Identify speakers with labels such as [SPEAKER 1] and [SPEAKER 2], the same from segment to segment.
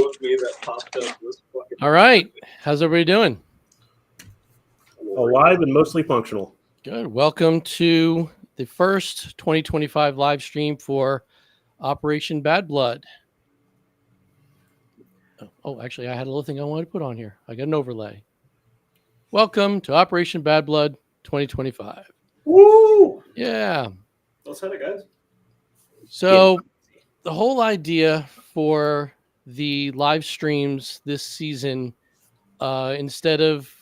[SPEAKER 1] of me that popped up was fucking.
[SPEAKER 2] All right. How's everybody doing?
[SPEAKER 3] Alive and mostly functional.
[SPEAKER 2] Good. Welcome to the first 2025 live stream for Operation Bad Blood. Oh, actually, I had a little thing I wanted to put on here. I got an overlay. Welcome to Operation Bad Blood 2025.
[SPEAKER 1] Woo!
[SPEAKER 2] Yeah.
[SPEAKER 1] Let's hit it, guys.
[SPEAKER 2] So the whole idea for the live streams this season, instead of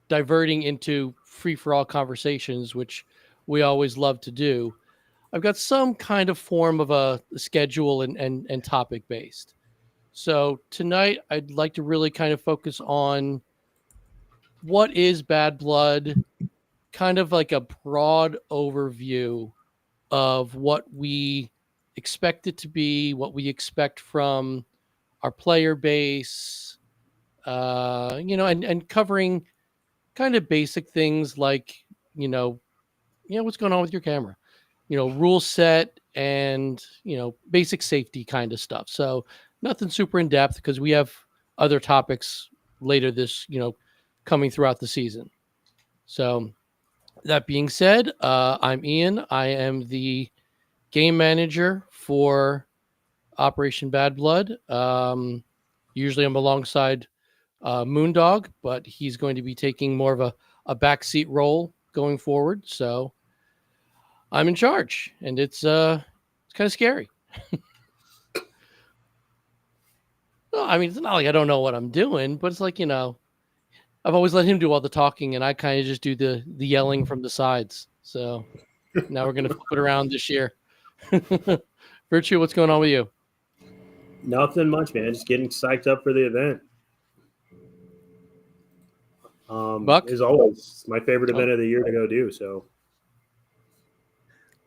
[SPEAKER 2] diverting into free-for-all conversations, which we always love to do, I've got some kind of form of a schedule and topic based. So tonight I'd like to really kind of focus on what is Bad Blood, kind of like a broad overview of what we expect it to be, what we expect from our player base, and covering kind of basic things like, what's going on with your camera, rule set and, basic safety kind of stuff. So nothing super in depth because we have other topics later this, coming throughout the season. So that being said, I'm Ian. I am the game manager for Operation Bad Blood. Usually I'm alongside Moondog, but he's going to be taking more of a backseat role going forward. So I'm in charge, and it's kind of scary. Well, I mean, it's not like I don't know what I'm doing, but it's like, I've always let him do all the talking, and I kind of just do the yelling from the sides. So now we're going to flip it around this year. Virtue, what's going on with you?
[SPEAKER 3] Nothing much, man. Just getting psyched up for the event.
[SPEAKER 2] Buck?
[SPEAKER 3] As always, it's my favorite event of the year to go do. So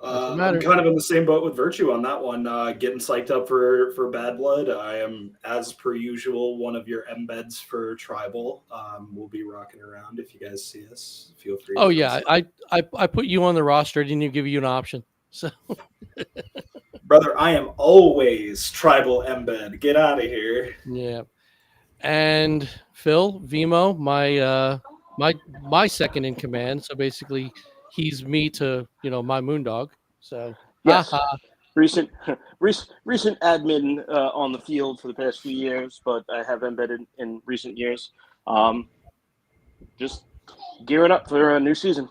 [SPEAKER 1] I'm kind of in the same boat with Virtue on that one. Getting psyched up for Bad Blood. I am, as per usual, one of your embeds for Tribal. We'll be rocking around. If you guys see us, feel free.
[SPEAKER 2] Oh yeah, I put you on the roster. I didn't even give you an option. So,
[SPEAKER 1] brother, I am always Tribal embed. Get out of here.
[SPEAKER 2] Yeah, and Phil Vimo, my second in command. So basically, he's me to my Moondog. So
[SPEAKER 4] yes, recent admin on the field for the past few years, but I have embedded in recent years. Just gearing up for a new season.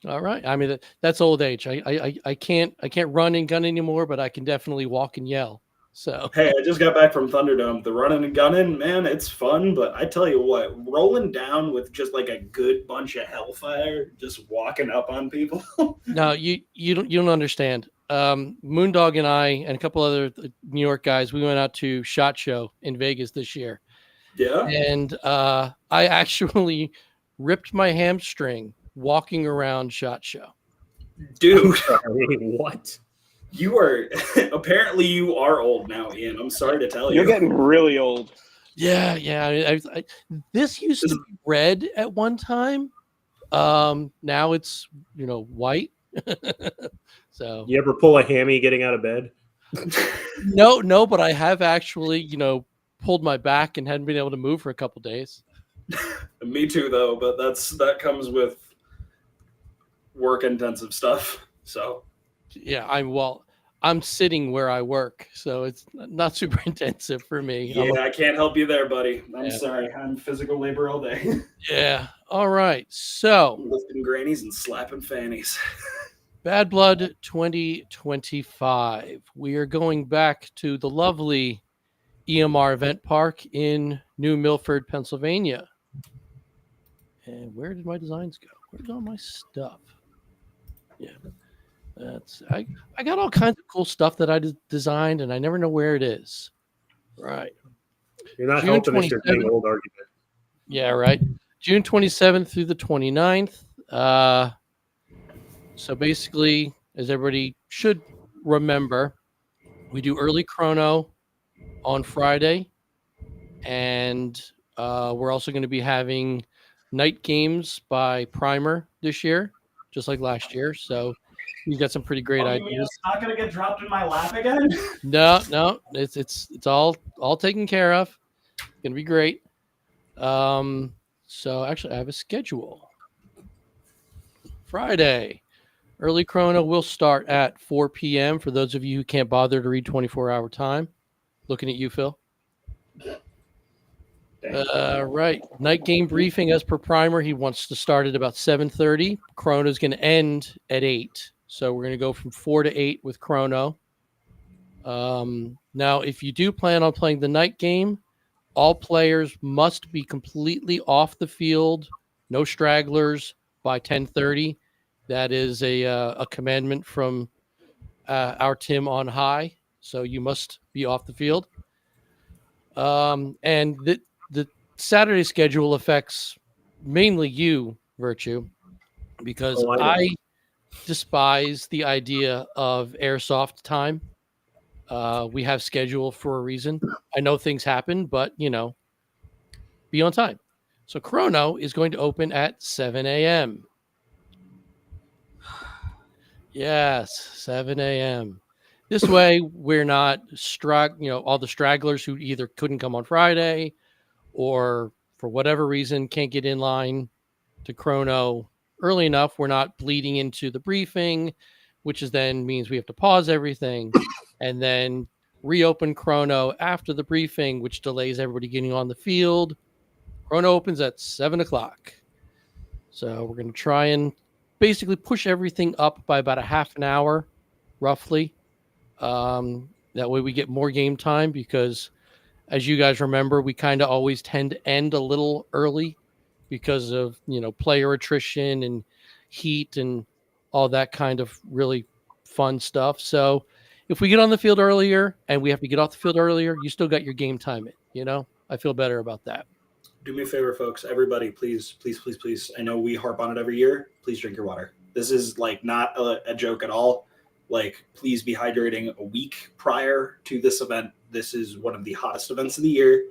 [SPEAKER 2] All right. I mean, that's old age. I can't run and gun anymore, but I can definitely walk and yell. So
[SPEAKER 1] hey, I just got back from Thunderdome. The running and gunning, man, it's fun. But I tell you what, rolling down with just like a good bunch of hellfire, just walking up on people.
[SPEAKER 2] No, you don't understand. Moondog and I and a couple other New York guys, we went out to SHOT Show in Vegas this year.
[SPEAKER 1] Yeah,
[SPEAKER 2] and I actually ripped my hamstring walking around SHOT Show.
[SPEAKER 1] Dude,
[SPEAKER 3] what?
[SPEAKER 1] You are apparently you are old now, Ian. I'm sorry to tell you.
[SPEAKER 4] You're getting really old.
[SPEAKER 2] Yeah. This used to be red at one time. Now it's white. So
[SPEAKER 3] you ever pull a hammy getting out of bed?
[SPEAKER 2] No, but I have actually pulled my back and hadn't been able to move for a couple days.
[SPEAKER 1] Me too, though. But that comes with work intensive stuff. So.
[SPEAKER 2] Yeah, I'm sitting where I work, so it's not super intensive for me.
[SPEAKER 1] Yeah, I can't help you there, buddy. I'm sorry. I'm physical labor all day.
[SPEAKER 2] Yeah. All right. So
[SPEAKER 1] lifting grannies and slapping fannies.
[SPEAKER 2] Bad Blood 2025. We are going back to the lovely EMR Event Park in New Milford, Pennsylvania. And where did my designs go? Where's all my stuff? Yeah. I got all kinds of cool stuff that I designed, and I never know where it is. Right.
[SPEAKER 3] You're not helping us. You're getting old argument.
[SPEAKER 2] Yeah, right. June 27th through the 29th. So basically, as everybody should remember, we do early chrono on Friday, and we're also going to be having night games by Primer this year, just like last year. So He's got some pretty great
[SPEAKER 1] Oh, you mean
[SPEAKER 2] ideas.
[SPEAKER 1] it's not gonna get dropped in my lap again?
[SPEAKER 2] No, it's all taken care of. It's gonna be great. So actually, I have a schedule. Friday, early chrono will start at 4 p.m. For those of you who can't bother to read 24-hour time. Looking at you, Phil. Right. Night game briefing as per primer. He wants to start at about 7:30. Chrono is going to end at 8. So we're going to go from 4 to 8 with Chrono. Now, if you do plan on playing the night game, all players must be completely off the field, no stragglers by 10:30. That is a commandment from our Tim on high. So you must be off the field. And the Saturday schedule affects mainly you, Virtue, because I despise the idea of airsoft time. We have schedule for a reason. I know things happen, but be on time. So Chrono is going to open at 7 a.m. Yes, 7 a.m. This way, we're not all the stragglers who either couldn't come on Friday or for whatever reason can't get in line to Chrono early enough. We're not bleeding into the briefing, which then means we have to pause everything and then reopen Chrono after the briefing, which delays everybody getting on the field. Chrono opens at 7 o'clock. So we're going to try and basically push everything up by about a half an hour, roughly. That way we get more game time because, as you guys remember, we kind of always tend to end a little early because of, player attrition and heat and all that kind of really fun stuff. So if we get on the field earlier and we have to get off the field earlier, you still got your game time in, I feel better about that.
[SPEAKER 1] Do me a favor, folks. Everybody, please. I know we harp on it every year. Please drink your water. This is not a joke at all. Please be hydrating a week prior to this event. This is one of the hottest events of the year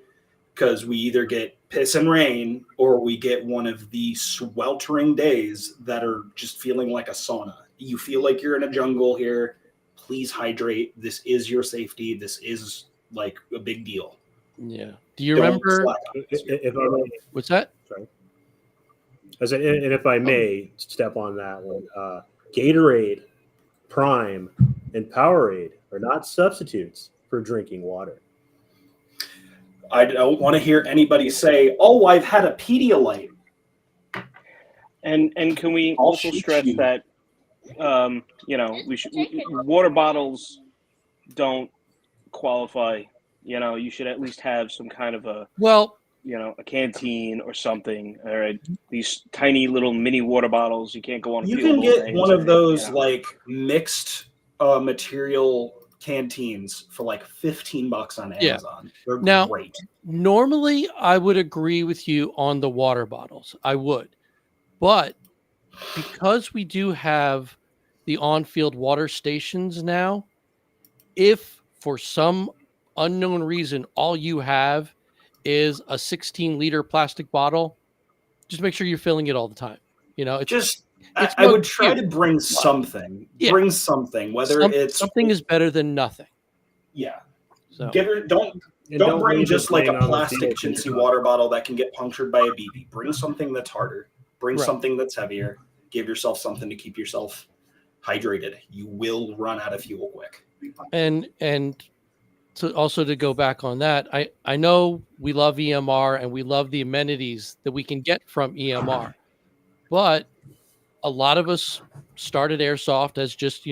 [SPEAKER 1] because we either get piss and rain or we get one of the sweltering days that are just feeling like a sauna. You feel like you're in a jungle here. Please hydrate. This is your safety. This is a big deal.
[SPEAKER 2] Yeah. Do you remember?
[SPEAKER 3] If I may,
[SPEAKER 2] What's that?
[SPEAKER 3] Sorry. And if I may step on that one, Gatorade, Prime, and Powerade are not substitutes for drinking water.
[SPEAKER 1] I don't want to hear anybody say, "Oh, I've had a Pedialyte."
[SPEAKER 4] And can we also stress that water bottles don't qualify. You should at least have some kind of a canteen or something. All right, these tiny little mini water bottles. You can't go on.
[SPEAKER 1] You can get one of those mixed material canteens for $15 on Amazon. They're great.
[SPEAKER 2] Normally, I would agree with you on the water bottles. I would, but because we do have the on-field water stations now, if for some unknown reason all you have is a 16-liter plastic bottle, just make sure you're filling it all the time.
[SPEAKER 1] I would try to bring something.
[SPEAKER 2] Yeah.
[SPEAKER 1] Bring something, whether it's
[SPEAKER 2] something is better than nothing.
[SPEAKER 1] Yeah.
[SPEAKER 2] So
[SPEAKER 1] don't bring just a plastic chintzy water bottle that can get punctured by a BB. Bring something that's harder. Bring something that's heavier. Give yourself something to keep yourself hydrated. You will run out of fuel quick.
[SPEAKER 2] And to go back on that, I know we love EMR and we love the amenities that we can get from EMR, but a lot of us started airsoft as just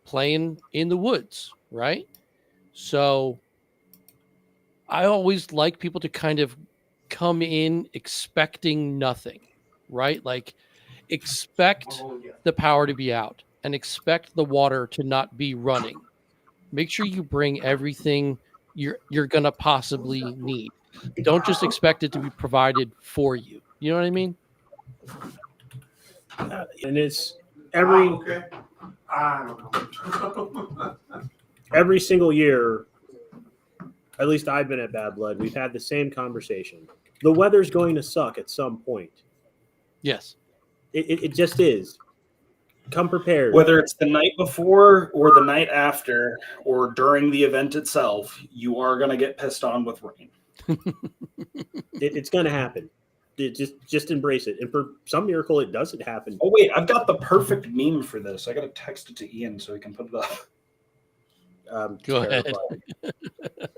[SPEAKER 2] playing in the woods, right? So I always like people to kind of come in expecting nothing, right? Expect the power to be out and expect the water to not be running. Make sure you bring everything you're going to possibly need. Don't just expect it to be provided for you. You know what I mean?
[SPEAKER 3] And it's every single year, at least I've been at Bad Blood, we've had the same conversation. The weather's going to suck at some point.
[SPEAKER 2] Yes.
[SPEAKER 3] It just is. come prepared.
[SPEAKER 1] Whether it's the night before or the night after or during the event itself, you are going to get pissed on with rain.
[SPEAKER 3] It's going to happen. Just embrace it. And for some miracle, it doesn't happen.
[SPEAKER 1] Oh, wait, I've got the perfect meme for this. I got to text it to Ian so he can put it up.
[SPEAKER 2] Go ahead.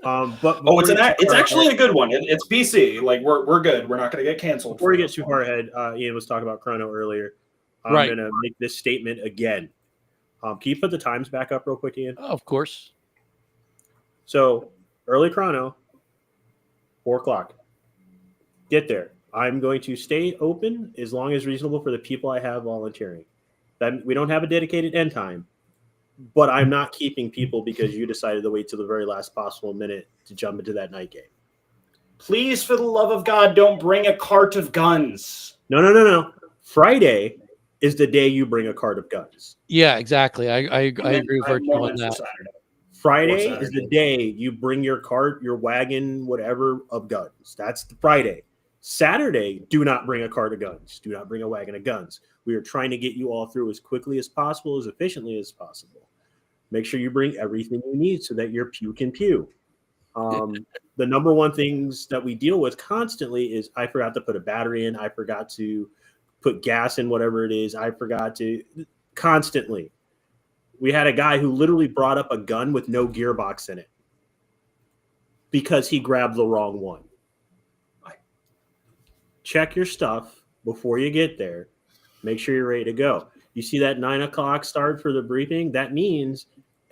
[SPEAKER 3] But
[SPEAKER 1] it's actually a good one. It's BC. Like we're good. We're not going to get canceled.
[SPEAKER 3] Before we get too far ahead, Ian was talking about Chrono earlier. I'm going to make this statement again. Can you put the times back up real quick, Ian?
[SPEAKER 2] Of course.
[SPEAKER 3] So early Chrono, 4:00. Get there. I'm going to stay open as long as reasonable for the people I have volunteering. That we don't have a dedicated end time, but I'm not keeping people because you decided to wait till the very last possible minute to jump into that night game.
[SPEAKER 1] Please, for the love of God, don't bring a cart of guns.
[SPEAKER 3] No. Friday is the day you bring a cart of guns.
[SPEAKER 2] Yeah, exactly. I agree with Virtue on that.
[SPEAKER 3] Friday is the day you bring your cart, your wagon, whatever of guns. That's the Friday. Saturday, do not bring a cart of guns. Do not bring a wagon of guns. We are trying to get you all through as quickly as possible, as efficiently as possible. Make sure you bring everything you need so that your pew can pew. The number one things that we deal with constantly is I forgot to put a battery in. I forgot to put gas in, whatever it is. I forgot to constantly. We had a guy who literally brought up a gun with no gearbox in it because he grabbed the wrong one. Check your stuff before you get there. Make sure you're ready to go. You see that 9:00 start for the briefing? That means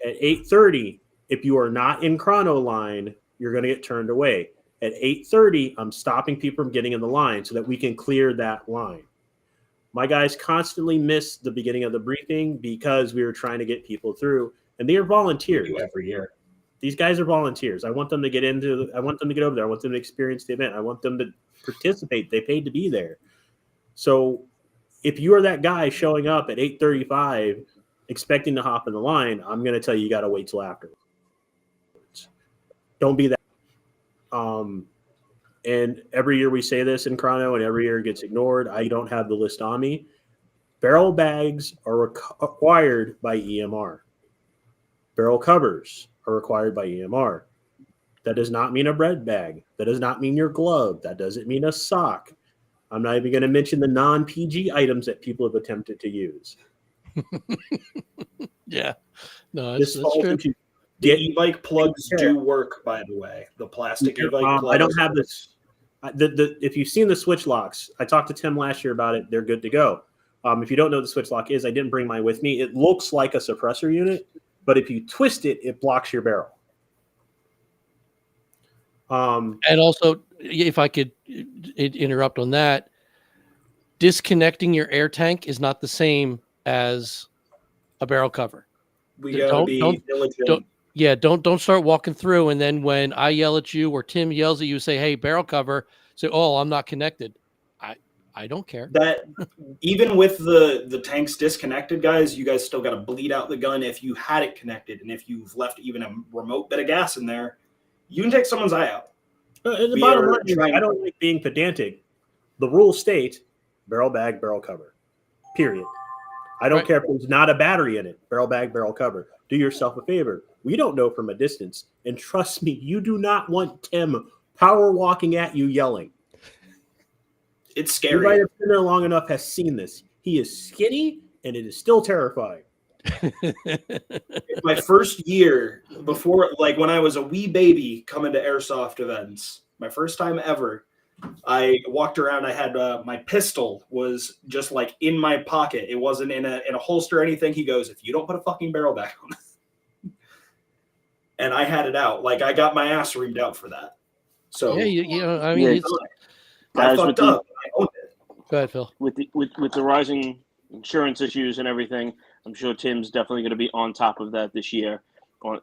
[SPEAKER 3] at 8:30, if you are not in chrono line, you're going to get turned away. At 8:30, I'm stopping people from getting in the line so that we can clear that line. My guys constantly miss the beginning of the briefing because we were trying to get people through, and they are volunteers
[SPEAKER 1] every year.
[SPEAKER 3] These guys are volunteers. I want them to get I want them to get over there. I want them to experience the event. I want them to participate. They paid to be there. So if you are that guy showing up at 8:35 expecting to hop in the line, I'm going to tell you got to wait till afterwards. Don't be that. And every year we say this in Chrono, and every year it gets ignored. I don't have the list on me. Barrel bags are required by EMR. Barrel covers are required by EMR. That does not mean a bread bag. That does not mean your glove. That doesn't mean a sock. I'm not even going to mention the non-PG items that people have attempted to use.
[SPEAKER 2] Yeah. No, that's true.
[SPEAKER 1] The e-bike plugs do work, by the way. The plastic e-bike plugs.
[SPEAKER 3] I don't have this. If you've seen the switch locks, I talked to Tim last year about it. They're good to go. If you don't know what the switch lock is, I didn't bring mine with me. It looks like a suppressor unit, but if you twist it, it blocks your barrel.
[SPEAKER 2] And also, if I could interrupt on that, disconnecting your air tank is not the same as a barrel cover.
[SPEAKER 1] We gotta be diligent.
[SPEAKER 2] Don't start walking through, and then when I yell at you or Tim yells at you, say, "Hey, barrel cover," say, "Oh, I'm not connected." I don't care.
[SPEAKER 1] That even with the tanks disconnected, guys, you guys still got to bleed out the gun if you had it connected, and if you've left even a remote bit of gas in there, you can take someone's eye out.
[SPEAKER 3] The bottom line is, I don't like being pedantic. The rules state barrel bag, barrel cover. Period. I don't care if there's not a battery in it. Barrel bag, barrel cover. Do yourself a favor. We don't know from a distance. And trust me, you do not want Tim power walking at you yelling.
[SPEAKER 1] It's scary.
[SPEAKER 3] Everybody that's been there long enough has seen this. He is skinny, and it is still terrifying.
[SPEAKER 1] My first year before, like when I was a wee baby coming to airsoft events, my first time ever, I walked around. I had my pistol was just like in my pocket. It wasn't in a holster or anything. He goes, "If you don't put a fucking barrel back on," and I had it out. Like I got my ass reamed out for that. So
[SPEAKER 2] yeah, I mean,
[SPEAKER 1] I fucked up.
[SPEAKER 2] Go ahead, Phil.
[SPEAKER 4] With the rising insurance issues and everything, I'm sure Tim's definitely going to be on top of that this year,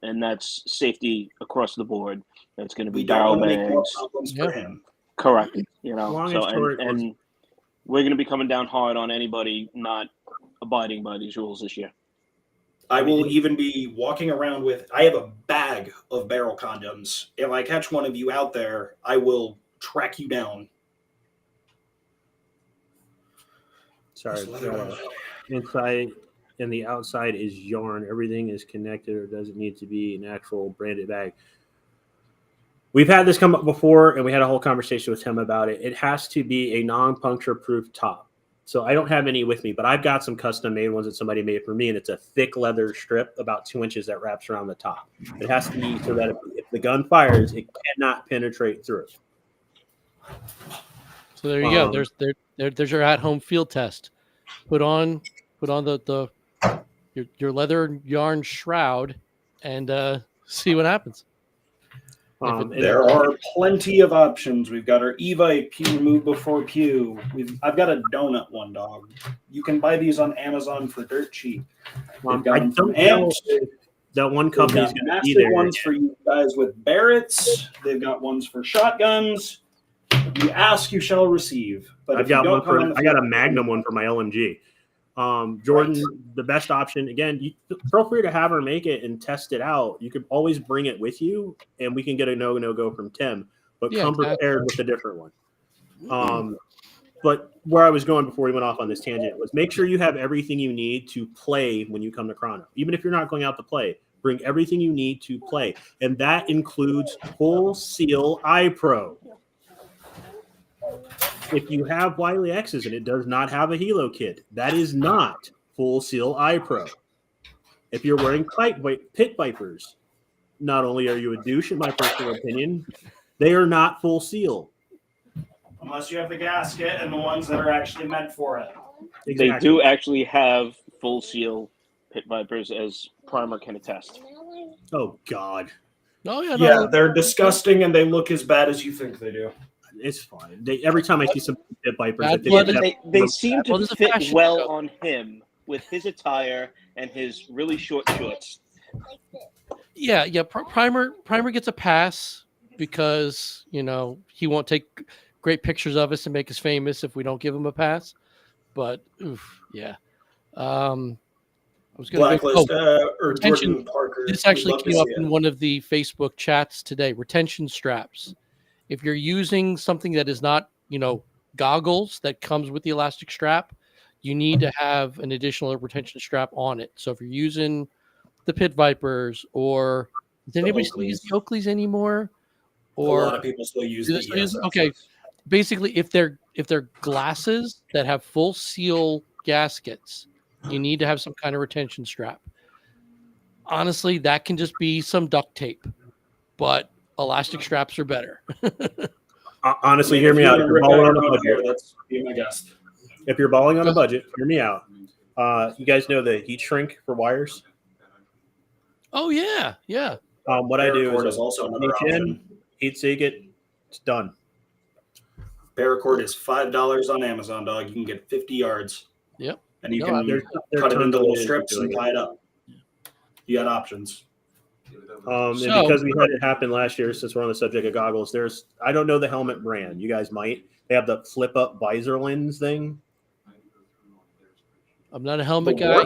[SPEAKER 4] and that's safety across the board. That's going to be barrel bags.
[SPEAKER 1] For him.
[SPEAKER 4] Correct. You know, and we're going to be coming down hard on anybody not abiding by these rules this year.
[SPEAKER 1] I will even be walking around with. I have a bag of barrel condoms. If I catch one of you out there, I will track you down.
[SPEAKER 3] Sorry. Insight. and the outside is yarn. Everything is connected, or does it need to be an actual branded bag? We've had this come up before, and we had a whole conversation with him about it. It has to be a non-puncture proof top. So I don't have any with me, but I've got some custom made ones that somebody made for me, and it's a thick leather strip about 2 inches that wraps around the top. It has to be so that if the gun fires, it cannot penetrate through.
[SPEAKER 2] So there you go. There's your at-home field test. Put on your leather yarn shroud and see what happens.
[SPEAKER 1] There are plenty of options. We've got our Evite Pew Remove Before Pew. I've got a donut one, dog. You can buy these on Amazon for dirt cheap.
[SPEAKER 3] I don't know that one company is going to be there.
[SPEAKER 1] Ones for you guys with Barretts. They've got ones for shotguns. You ask, you shall receive. But
[SPEAKER 3] I got a Magnum one for my LMG. Jordan, right. The best option, again, feel free to have her make it and test it out. You could always bring it with you, and we can get a no-go from Tim, but come prepared with a different one. But where I was going before we went off on this tangent was make sure you have everything you need to play when you come to Chrono. Even if you're not going out to play, bring everything you need to play, and that includes Full Seal iPro. If you have Wiley X's and it does not have a Helo kit, that is not Full Seal iPro. If you're wearing Pit Vipers, not only are you a douche, in my personal opinion, they are not Full Seal.
[SPEAKER 1] Unless you have the gasket and the ones that are actually meant for it.
[SPEAKER 4] Exactly. They do actually have Full Seal Pit Vipers, as Primer can attest.
[SPEAKER 3] Oh, God.
[SPEAKER 2] Oh, yeah,
[SPEAKER 1] yeah, they're disgusting and they look as bad as you think they do.
[SPEAKER 3] It's fine. Every time I see some Pit Vipers,
[SPEAKER 4] they seem to fit well on him with his attire and his really short shorts.
[SPEAKER 2] Yeah. Primer gets a pass because he won't take great pictures of us and make us famous if we don't give him a pass. But yeah. I was going to
[SPEAKER 1] or Jordan Parker.
[SPEAKER 2] This actually came up in one of the Facebook chats today. Retention straps. If you're using something that is not, goggles that comes with the elastic strap, you need to have an additional retention strap on it. So if you're using the Pit Vipers, or does anybody still use the Oakleys anymore? Or
[SPEAKER 1] a lot of people still use the
[SPEAKER 2] okay. Basically, if they're glasses that have Full Seal gaskets, you need to have some kind of retention strap. Honestly, that can just be some duct tape, but elastic straps are better.
[SPEAKER 3] Honestly, hear me out. If you're balling on a budget,
[SPEAKER 1] that's be my guest.
[SPEAKER 3] If you're balling on a budget, hear me out. You guys know the heat shrink for wires?
[SPEAKER 2] Oh yeah.
[SPEAKER 3] What I do is
[SPEAKER 1] also another option.
[SPEAKER 3] Heat seek it. It's done.
[SPEAKER 1] Paracord is $5 on Amazon, dog. You can get 50 yards.
[SPEAKER 2] Yep.
[SPEAKER 1] And you can cut it into little strips and tie it up. You got options.
[SPEAKER 3] And because we had it happen last year, since we're on the subject of goggles, I don't know the helmet brand. You guys might. They have the flip up visor lens thing.
[SPEAKER 2] I'm not a helmet guy.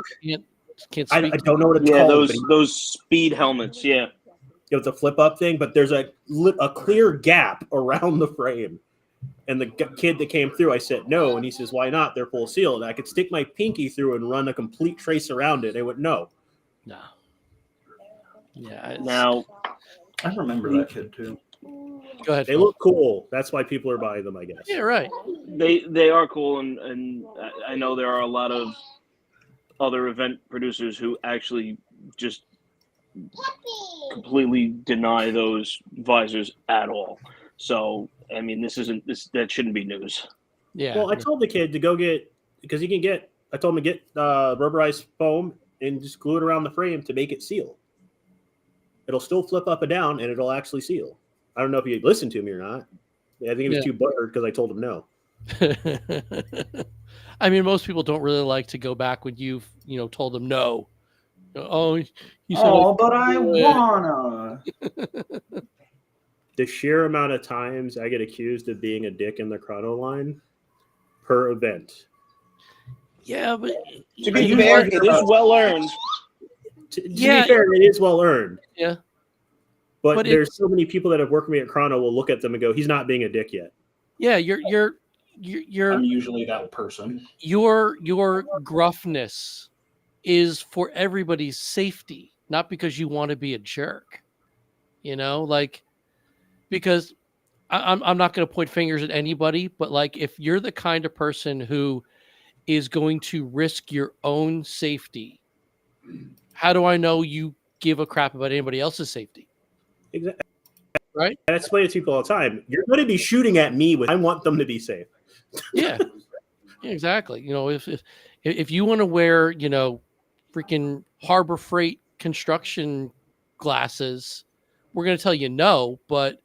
[SPEAKER 2] Can't speak.
[SPEAKER 3] I don't know what it's called.
[SPEAKER 4] Those speed helmets. Yeah.
[SPEAKER 3] It's a flip up thing, but there's a clear gap around the frame. And the kid that came through, I said no, and he says, "Why not? They're full sealed." And I could stick my pinky through and run a complete trace around it. They went no.
[SPEAKER 2] No. Yeah.
[SPEAKER 4] Now,
[SPEAKER 1] I remember that kid too.
[SPEAKER 2] Go ahead.
[SPEAKER 3] They look cool. That's why people are buying them, I guess.
[SPEAKER 2] Yeah, right.
[SPEAKER 4] They are cool, and I know there are a lot of other event producers who actually just completely deny those visors at all. So, I mean, that shouldn't be news.
[SPEAKER 2] Yeah.
[SPEAKER 3] Well, I told the kid to go get, because he can get. I told him to get rubberized foam and just glue it around the frame to make it seal. It'll still flip up and down, and it'll actually seal. I don't know if he listened to me or not. I think he was too butthurt because I told him no.
[SPEAKER 2] I mean, most people don't really like to go back when you've told them no. Oh, you said
[SPEAKER 1] but I wanna.
[SPEAKER 3] The sheer amount of times I get accused of being a dick in the chrono line per event.
[SPEAKER 2] Yeah, but
[SPEAKER 4] to be fair, it is well earned.
[SPEAKER 3] To be fair, it is well earned.
[SPEAKER 2] Yeah.
[SPEAKER 3] But there's so many people that have worked with me at Chrono will look at them and go, "He's not being a dick yet."
[SPEAKER 2] Yeah, you're
[SPEAKER 1] I'm usually that person.
[SPEAKER 2] Your gruffness is for everybody's safety, not because you want to be a jerk. You know, like, because I'm not going to point fingers at anybody, but like, if you're the kind of person who is going to risk your own safety, how do I know you give a crap about anybody else's safety?
[SPEAKER 3] Exactly.
[SPEAKER 2] Right.
[SPEAKER 3] I explain it to people all the time. You're going to be shooting at me when I want them to be safe.
[SPEAKER 2] Yeah. Exactly. You know, if you want to wear, you know, freaking Harbor Freight construction glasses, we're going to tell you no. But,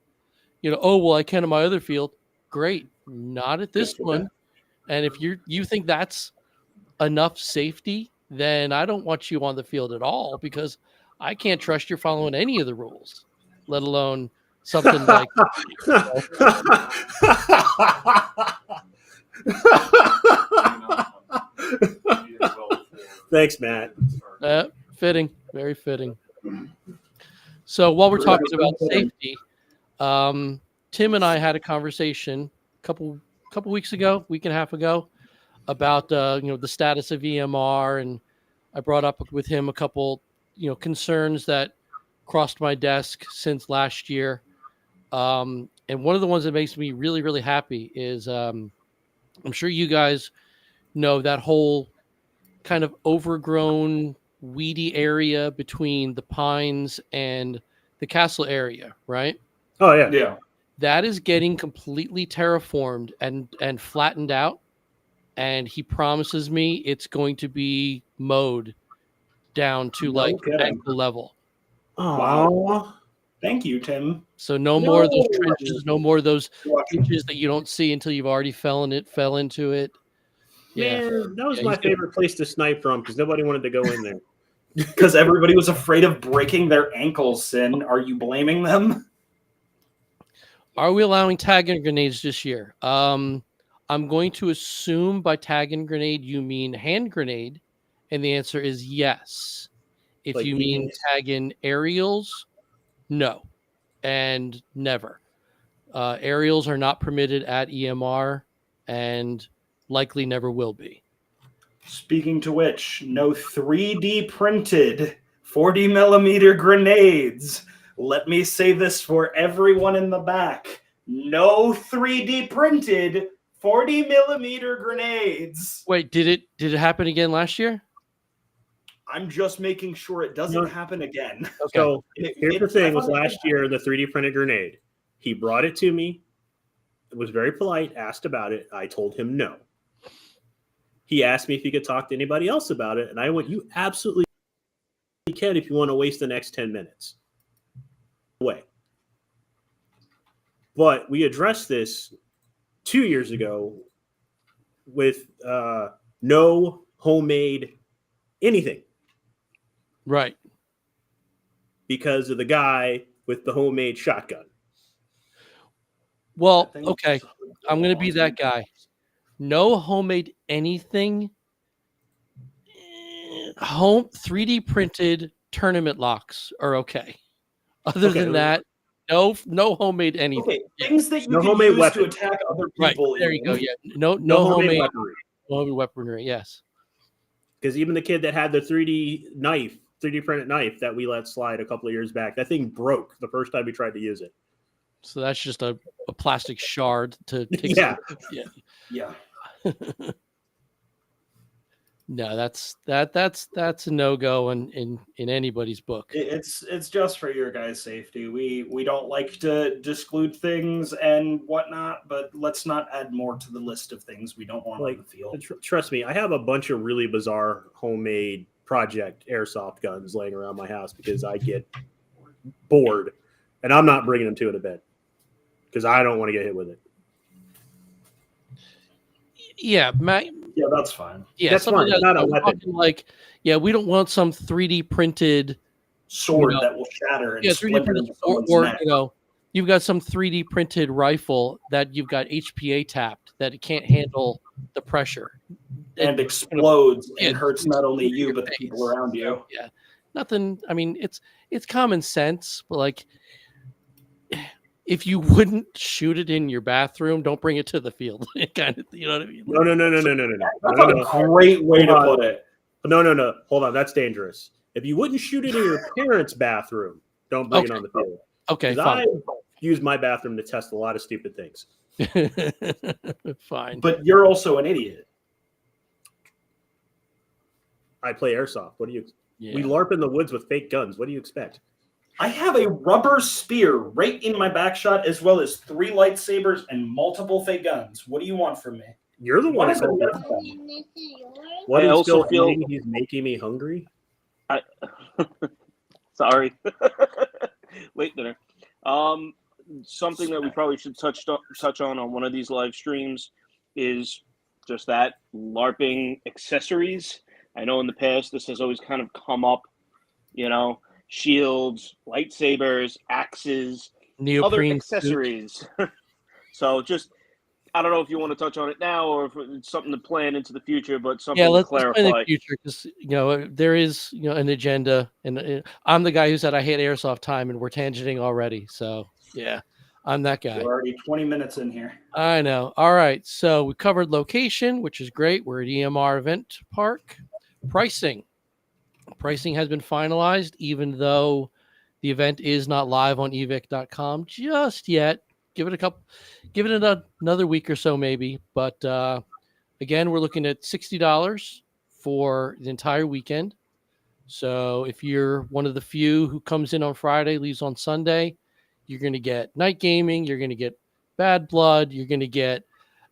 [SPEAKER 2] you know, oh, well, I can in my other field. Great. Not at this one. And if you think that's enough safety, then I don't want you on the field at all, because I can't trust you're following any of the rules, let alone something like.
[SPEAKER 3] Thanks, Matt.
[SPEAKER 2] Fitting, very fitting. So while we're talking about safety, Tim and I had a conversation a couple weeks ago, week and a half ago, about you know, the status of EMR, and I brought up with him a couple, you know, concerns that crossed my desk since last year. And one of the ones that makes me really, really happy is I'm sure you guys know that whole kind of overgrown, weedy area between the Pines and the Castle area, right?
[SPEAKER 3] Oh, yeah.
[SPEAKER 1] Yeah.
[SPEAKER 2] That is getting completely terraformed and flattened out. And he promises me it's going to be mowed down to like ankle level.
[SPEAKER 3] Wow.
[SPEAKER 1] Thank you, Tim.
[SPEAKER 2] So no more of those trenches, no more of those ditches that you don't see until you've already fell into it. Yeah.
[SPEAKER 3] Man, that was my favorite place to snipe from, because nobody wanted to go in there.
[SPEAKER 1] Because everybody was afraid of breaking their ankles, Sin. Are you blaming them?
[SPEAKER 2] Are we allowing tag and grenades this year? I'm going to assume by tag and grenade you mean hand grenade, and the answer is yes. If like you mean tag in aerials, no, and never. Aerials are not permitted at EMR, and likely never will be.
[SPEAKER 1] Speaking to which, no 3D printed 40 millimeter grenades. Let me say this for everyone in the back. No 3D printed 40 millimeter grenades.
[SPEAKER 2] Wait, did it happen again last year?
[SPEAKER 1] I'm just making sure it doesn't happen again.
[SPEAKER 3] Okay. So here's the thing: was last year the 3D printed grenade. He brought it to me. It was very polite. Asked about it. I told him no. He asked me if he could talk to anybody else about it, and I went, "You absolutely can if you want to waste the next 10 minutes." Way. But we addressed this 2 years ago with no homemade anything.
[SPEAKER 2] Right.
[SPEAKER 3] Because of the guy with the homemade shotgun.
[SPEAKER 2] Well, okay. I'm going to be that guy. No homemade anything. Home 3D printed tournament locks are okay. Other than that, no homemade anything.
[SPEAKER 1] Okay, things that you can use to attack other people.
[SPEAKER 2] Right, there you go. Yeah, no homemade weaponry. Yes.
[SPEAKER 3] Because even the kid that had the 3D printed knife that we let slide a couple of years back, that thing broke the first time we tried to use it.
[SPEAKER 2] So that's just a plastic shard to take.
[SPEAKER 1] Yeah.
[SPEAKER 2] No, that's a no-go in anybody's book.
[SPEAKER 1] It's just for your guys' safety. We don't like to disclude things and whatnot, but let's not add more to the list of things we don't want on the field.
[SPEAKER 3] Trust me, I have a bunch of really bizarre homemade project airsoft guns laying around my house because I get bored, and I'm not bringing them to an event because I don't want to get hit with it.
[SPEAKER 2] Yeah,
[SPEAKER 1] yeah, that's fine.
[SPEAKER 2] Yeah,
[SPEAKER 3] that's fine. Not a weapon.
[SPEAKER 2] Like, yeah, we don't want some 3D printed
[SPEAKER 1] sword that will shatter. And
[SPEAKER 2] 3D printed, or you've got some 3D printed rifle that you've got HPA tapped that it can't handle the pressure
[SPEAKER 1] and explodes and hurts not only you but the people around you.
[SPEAKER 2] Yeah, nothing. I mean, it's common sense, but like, if you wouldn't shoot it in your bathroom, don't bring it to the field. Kind of, you know what I mean?
[SPEAKER 3] No.
[SPEAKER 1] That's a great way to put it.
[SPEAKER 3] No. Hold on. That's dangerous. If you wouldn't shoot it in your parents' bathroom, don't bring it on the field.
[SPEAKER 2] Okay,
[SPEAKER 3] fine.
[SPEAKER 2] fine.
[SPEAKER 3] I use my bathroom to test a lot of stupid things.
[SPEAKER 2] Fine.
[SPEAKER 1] But you're also an idiot.
[SPEAKER 3] I play airsoft. What do you?
[SPEAKER 2] Yeah.
[SPEAKER 3] We LARP in the woods with fake guns. What do you expect?
[SPEAKER 1] I have a rubber spear right in my back shot, as well as 3 lightsabers and multiple fake guns. What do you want from me?
[SPEAKER 3] You're the one.
[SPEAKER 1] What is
[SPEAKER 3] What
[SPEAKER 4] I
[SPEAKER 3] is
[SPEAKER 4] also
[SPEAKER 3] Phil
[SPEAKER 4] feel-
[SPEAKER 3] eating? He's making me hungry.
[SPEAKER 4] Sorry. Late dinner. Something that we probably should touch on one of these live streams is just that LARPing accessories. I know in the past this has always kind of come up, shields, lightsabers, axes, other
[SPEAKER 2] Neoprene
[SPEAKER 4] accessories. So just, I don't know if you want to touch on it now or if it's something to plan into the future, but something to
[SPEAKER 2] let's
[SPEAKER 4] clarify.
[SPEAKER 2] plan the future because there is an agenda, and I'm the guy who said I hate airsoft time, and we're tangenting already. So yeah, I'm that guy.
[SPEAKER 1] We're already 20 minutes in here.
[SPEAKER 2] I know. All right, so we covered location, which is great. We're at EMR Event Park. Pricing has been finalized, even though the event is not live on evic.com just yet. Give it another week or so maybe. But again, we're looking at $60 for the entire weekend. So if you're one of the few who comes in on Friday, leaves on Sunday, you're going to get night gaming, you're going to get Bad Blood, you're going to get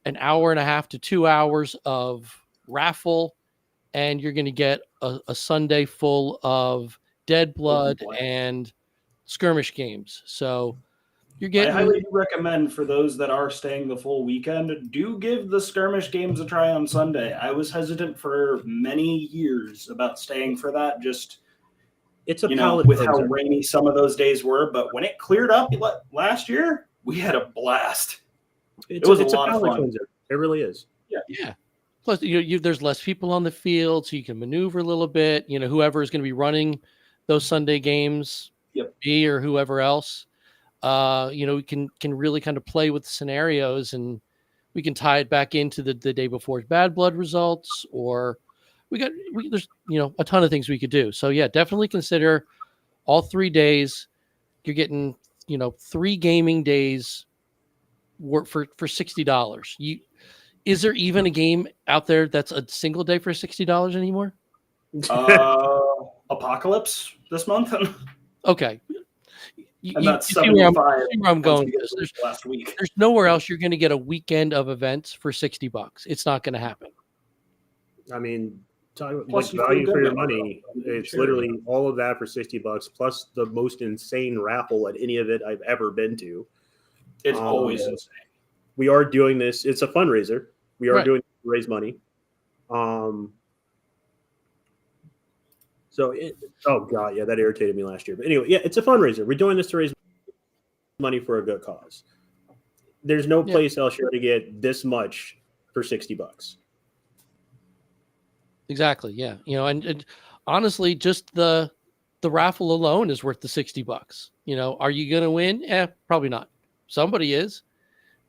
[SPEAKER 2] an hour and a half to 2 hours of raffle, and you're going to get a Sunday full of Dead Blood and skirmish games. So you're getting.
[SPEAKER 1] I highly recommend for those that are staying the full weekend, do give the skirmish games a try on Sunday. I was hesitant for many years about staying for that, just
[SPEAKER 3] It's a
[SPEAKER 1] with how rainy some of those days were. But when it cleared up last year, we had a blast.
[SPEAKER 3] It's
[SPEAKER 1] a
[SPEAKER 3] a
[SPEAKER 1] lot of
[SPEAKER 3] palate
[SPEAKER 1] fun.
[SPEAKER 3] cleanser. It really is.
[SPEAKER 2] Yeah. Plus, there's less people on the field, so you can maneuver a little bit. Whoever is going to be running those Sunday games, me or whoever else, we can really kind of play with the scenarios, and we can tie it back into the day before's Bad Blood results, or there's a ton of things we could do. So yeah, definitely consider all 3 days. You're getting 3 gaming days for $60. Is there even a game out there that's a single day for $60 anymore?
[SPEAKER 1] Apocalypse this month.
[SPEAKER 2] Okay.
[SPEAKER 1] And that's
[SPEAKER 2] see where
[SPEAKER 1] 75.
[SPEAKER 2] I'm going.
[SPEAKER 1] Last week.
[SPEAKER 2] There's nowhere else you're going to get a weekend of events for $60. It's not going to happen.
[SPEAKER 3] I mean,
[SPEAKER 1] Plus
[SPEAKER 3] value for your
[SPEAKER 1] good
[SPEAKER 3] money. It's literally all of that for $60, plus the most insane raffle at any of it I've ever been to.
[SPEAKER 1] It's always insane.
[SPEAKER 3] We are doing this. It's a fundraiser. We are doing it to raise money. Oh God, yeah, that irritated me last year. But anyway, yeah, it's a fundraiser. We're doing this to raise money for a good cause. There's no place else you're going to get this much for $60.
[SPEAKER 2] Exactly. Yeah. And honestly, just the raffle alone is worth the $60. Are you going to win? Probably not. Somebody is.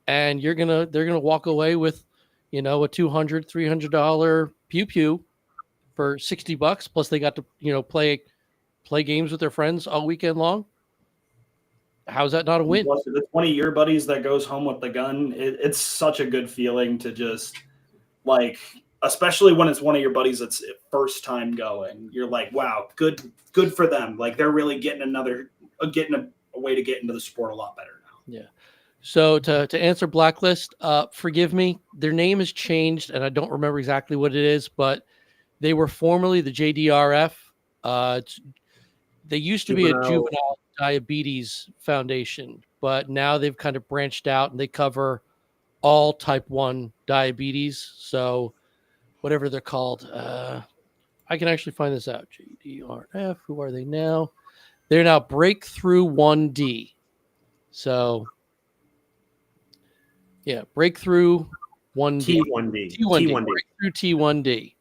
[SPEAKER 2] And they're going to walk away with, a $200, $300 pew for $60. Plus they got to, play games with their friends all weekend long. How's that not a win?
[SPEAKER 1] Plus, the 20-year buddies that goes home with the gun, it's such a good feeling to just especially when it's one of your buddies that's first time going. You're like, wow, good for them. Like they're really getting a way to get into the sport a lot better now.
[SPEAKER 2] Yeah. So to answer Blacklist, forgive me, their name has changed and I don't remember exactly what it is, but they were formerly the JDRF. They used to be a Juvenile Diabetes Foundation, but now they've kind of branched out and they cover all type 1 diabetes. So whatever they're called, I can actually find this out. JDRF, who are they now? They're now Breakthrough 1D. So yeah, Breakthrough 1D.
[SPEAKER 3] T1D.
[SPEAKER 2] Breakthrough T1D.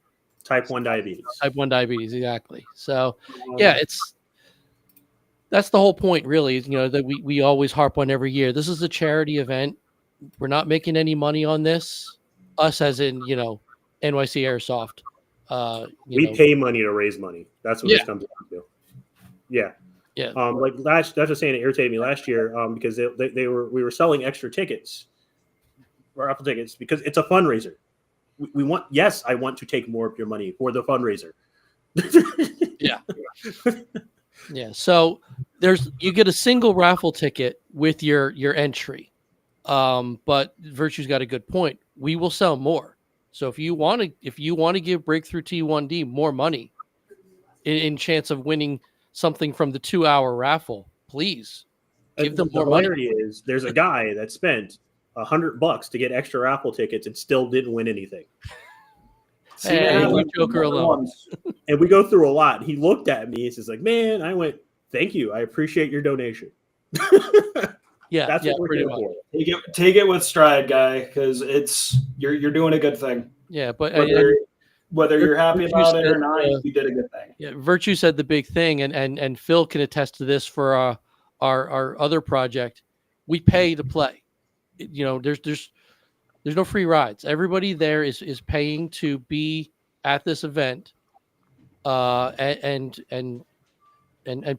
[SPEAKER 3] Type 1 diabetes.
[SPEAKER 2] Type 1 diabetes, exactly. So yeah, that's the whole point, really, that we always harp on every year. This is a charity event. We're not making any money on this. Us as in, NYC Airsoft.
[SPEAKER 3] We pay money to raise money. That's what this comes down to. Yeah.
[SPEAKER 2] Yeah.
[SPEAKER 3] Like that's just saying it irritated me last year because we were selling extra tickets, raffle tickets, because it's a fundraiser. We want, yes, I want to take more of your money for the fundraiser.
[SPEAKER 2] Yeah. Yeah. So you get a single raffle ticket with your entry. But Virtue's got a good point. We will sell more. So if you want to give Breakthrough T1D more money in chance of winning something from the 2-hour raffle, please give them more money.
[SPEAKER 3] The hilarity is there's a guy that spent $100 to get extra raffle tickets and still didn't win anything.
[SPEAKER 2] Hey, Joker alone.
[SPEAKER 3] And we go through a lot. He looked at me and he's like, "Man," I went, "Thank you. I appreciate your donation."
[SPEAKER 2] Yeah,
[SPEAKER 3] that's what we're here for.
[SPEAKER 1] Take it with stride, guy, because you're doing a good thing.
[SPEAKER 2] Yeah, but
[SPEAKER 1] whether you're happy about it or not, you did a good thing.
[SPEAKER 2] Yeah, Virtue said the big thing, and Phil can attest to this for our other project. We pay to play. There's no free rides. Everybody there is paying to be at this event, and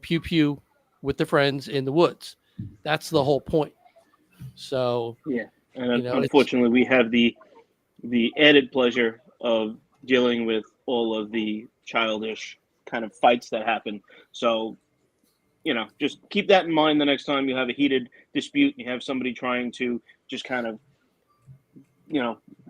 [SPEAKER 2] pew pew with the friends in the woods. That's the whole point. So
[SPEAKER 4] yeah, and unfortunately, we have the added pleasure of dealing with all of the childish kind of fights that happen. So, just keep that in mind the next time you have a heated dispute and you have somebody trying to just kind of,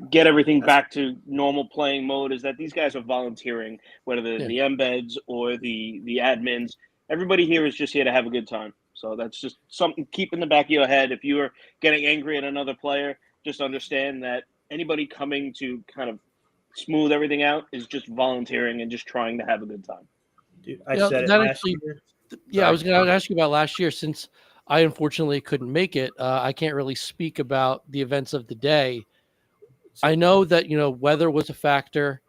[SPEAKER 4] get everything back to normal playing mode, is that these guys are volunteering, whether they're the embeds or the admins. Everybody here is just here to have a good time. So that's just something keep in the back of your head. If you are getting angry at another player, just understand that anybody coming to kind of smooth everything out is just volunteering and just trying to have a good time.
[SPEAKER 3] Dude, I said it last year.
[SPEAKER 2] Yeah, I was going to ask you about last year. Since I unfortunately couldn't make it, I can't really speak about the events of the day. I know that, weather was a factor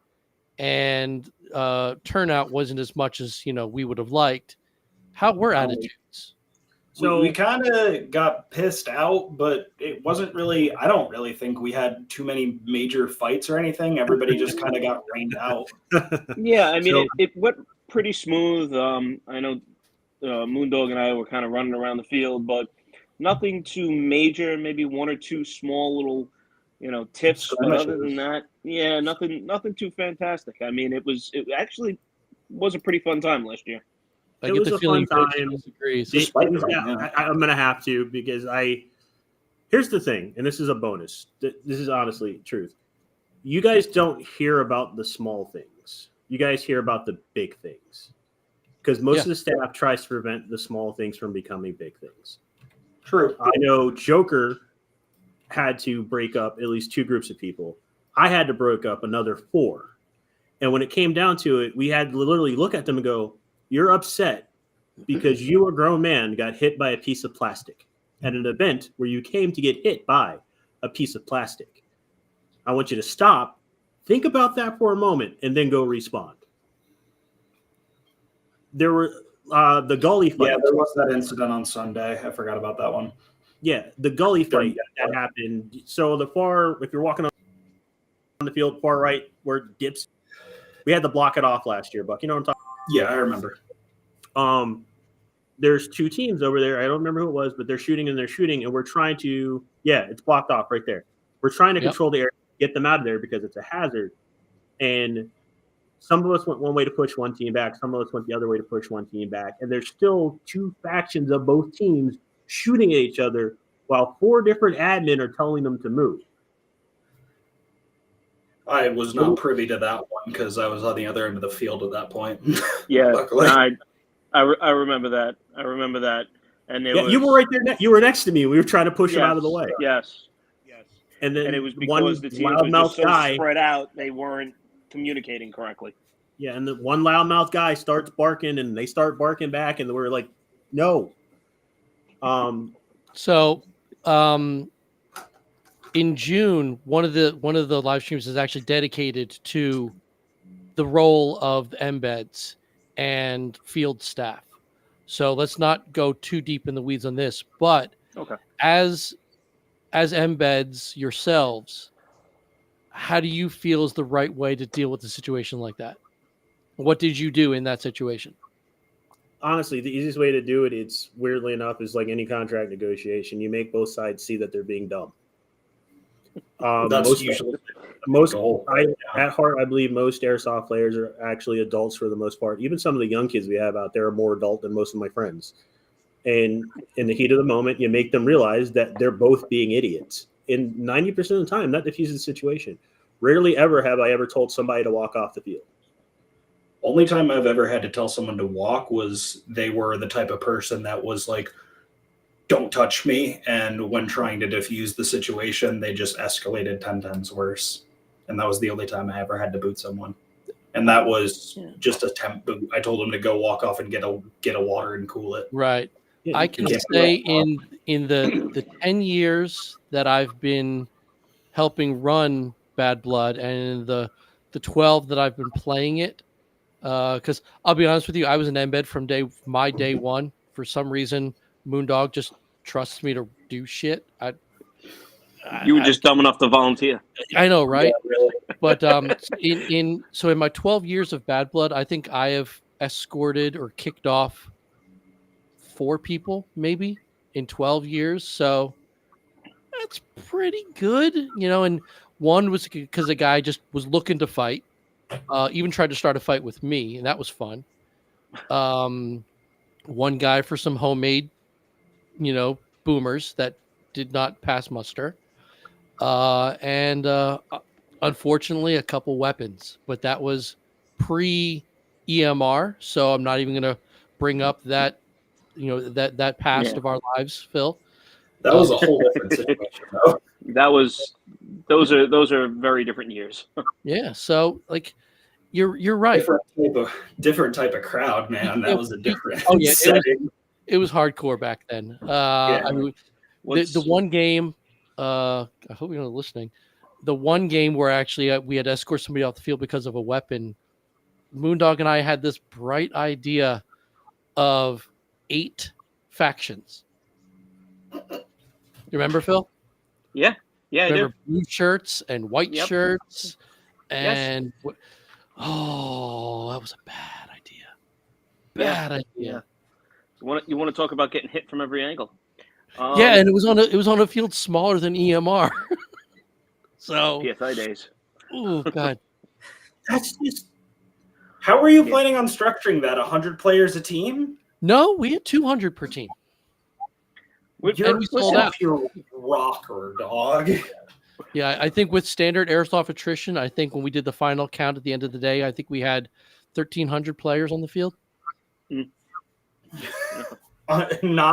[SPEAKER 2] and turnout wasn't as much as, we would have liked. How were attitudes?
[SPEAKER 1] So we kind of got pissed out, but it wasn't really, I don't really think we had too many major fights or anything. Everybody just kind of got rained out.
[SPEAKER 4] Yeah, I mean, it went pretty smooth. I know Moondog and I were kind of running around the field, but nothing too major, maybe one or two small little, tips. But other than that, yeah, nothing too fantastic. I mean, it actually was a pretty fun time last year.
[SPEAKER 3] It was a fun time. I'm going to have to, because here's the thing, and this is a bonus. This is honestly truth. You guys don't hear about the small things. You guys hear about the big things, because most of the staff tries to prevent the small things from becoming big things.
[SPEAKER 1] True.
[SPEAKER 3] I know Joker had to break up at least 2 groups of people. I had to break up another 4. And when it came down to it, we had to literally look at them and go, "You're upset because you, a grown man, got hit by a piece of plastic at an event where you came to get hit by a piece of plastic. I want you to stop, think about that for a moment, and then go respond." There were the gully fight.
[SPEAKER 1] Yeah, there was that incident on Sunday. I forgot about that one.
[SPEAKER 3] Yeah, the gully fight that happened. So if you're walking on the field, far right where dips, we had to block it off last year, Buck. You know what I'm talking about?
[SPEAKER 1] Yeah, I remember.
[SPEAKER 3] There's 2 teams over there. I don't remember who it was, but they're shooting, and we're trying to, it's blocked off right there. We're trying to control the area, get them out of there because it's a hazard. And some of us went one way to push one team back. Some of us went the other way to push one team back. And there's still 2 factions of both teams shooting at each other while 4 different admin are telling them to move.
[SPEAKER 1] I was not privy to that one because I was on the other end of the field at that point.
[SPEAKER 4] Yeah, I remember that. And
[SPEAKER 3] you were right there. You were next to me. We were trying to push them out of the way.
[SPEAKER 4] Yes.
[SPEAKER 3] And then
[SPEAKER 4] it was because the teams were just so spread out, they weren't communicating correctly.
[SPEAKER 3] Yeah, and the one loudmouth guy starts barking, and they start barking back, and we're like, "No."
[SPEAKER 2] So, in June, one of the live streams is actually dedicated to the role of embeds and field staff. So let's not go too deep in the weeds on this, but as embeds yourselves, how do you feel is the right way to deal with a situation like that? What did you do in that situation?
[SPEAKER 3] Honestly, the easiest way to do it, it's weirdly enough, is like any contract negotiation. You make both sides see that they're being dumb.
[SPEAKER 1] That's usually
[SPEAKER 3] most
[SPEAKER 1] goal.
[SPEAKER 3] at heart, I believe most airsoft players are actually adults for the most part. Even some of the young kids we have out there are more adult than most of my friends. And in the heat of the moment, you make them realize that they're both being idiots. And 90% of the time, that diffuses the situation. Rarely ever have I ever told somebody to walk off the field.
[SPEAKER 1] Only time I've ever had to tell someone to walk was they were the type of person that was like, don't touch me. And when trying to defuse the situation, they just escalated 10 times worse. And that was the only time I ever had to boot someone. And that was just a temp boot. I told them to go walk off and get a water and cool it.
[SPEAKER 2] Right.
[SPEAKER 3] Yeah,
[SPEAKER 2] I can say in the 10 years that I've been helping run Bad Blood and in the 12 that I've been playing it, because I'll be honest with you, I was an embed from day one. For some reason, Moondog just trusts me to do shit.
[SPEAKER 4] You were just dumb enough to volunteer.
[SPEAKER 2] I know, right?
[SPEAKER 1] Yeah, really.
[SPEAKER 2] But in my 12 years of Bad Blood, I think I have escorted or kicked off 4 people maybe in 12 years. So that's pretty good, and one was because a guy just was looking to fight, even tried to start a fight with me, and that was fun. One guy for some homemade, boomers that did not pass muster. And unfortunately a couple weapons, but that was pre EMR. So I'm not even going to bring up that, that past of our lives, Phil.
[SPEAKER 1] That was a whole different situation, though.
[SPEAKER 4] Those are very different years.
[SPEAKER 2] Yeah. So like, you're right.
[SPEAKER 1] Different type of crowd, man. That was a different
[SPEAKER 2] setting. It was hardcore back then. I mean, the one game, I hope you're listening. The one game where actually we had to escort somebody off the field because of a weapon, Moondog and I had this bright idea of 8 factions. You remember, Phil?
[SPEAKER 4] Yeah, I do.
[SPEAKER 2] Blue shirts and white shirts, and that was a bad idea. Bad idea.
[SPEAKER 4] Yeah. You want to talk about getting hit from every angle?
[SPEAKER 2] And it was on a field smaller than EMR. So
[SPEAKER 4] PSI days.
[SPEAKER 2] Oh God.
[SPEAKER 1] That's just. How are you planning on structuring that? 100 players a team?
[SPEAKER 2] No, we had 200 per team.
[SPEAKER 1] We sold out. Your rocker, dog.
[SPEAKER 2] Yeah, I think with standard airsoft attrition, I think when we did the final count at the end of the day, I think we had 1,300 players on the field.
[SPEAKER 1] Not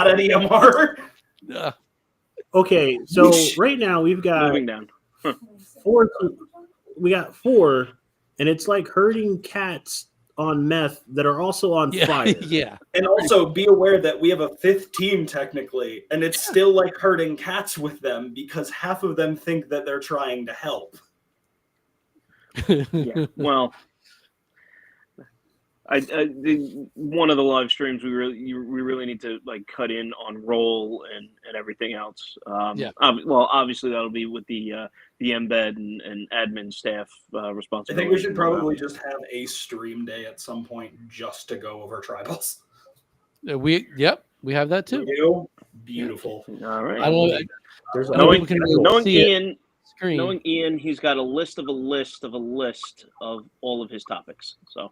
[SPEAKER 1] at EMR.
[SPEAKER 3] Okay, so right now we've got
[SPEAKER 4] moving down.
[SPEAKER 3] 4. We got 4, and it's like herding cats on meth that are also on fire.
[SPEAKER 2] Yeah.
[SPEAKER 1] And also be aware that we have a 5th team technically, and it's still like herding cats with them because half of them think that they're trying to help.
[SPEAKER 4] Yeah. Well, one of the live streams we really need to like cut in on role and everything else. Well, obviously that'll be with the embed and admin staff responsibility.
[SPEAKER 1] I think we should probably just have a stream day at some point just to go over tribals.
[SPEAKER 2] We have that too.
[SPEAKER 1] Beautiful.
[SPEAKER 4] All right. Knowing Ian, he's got a list of all of his topics. So.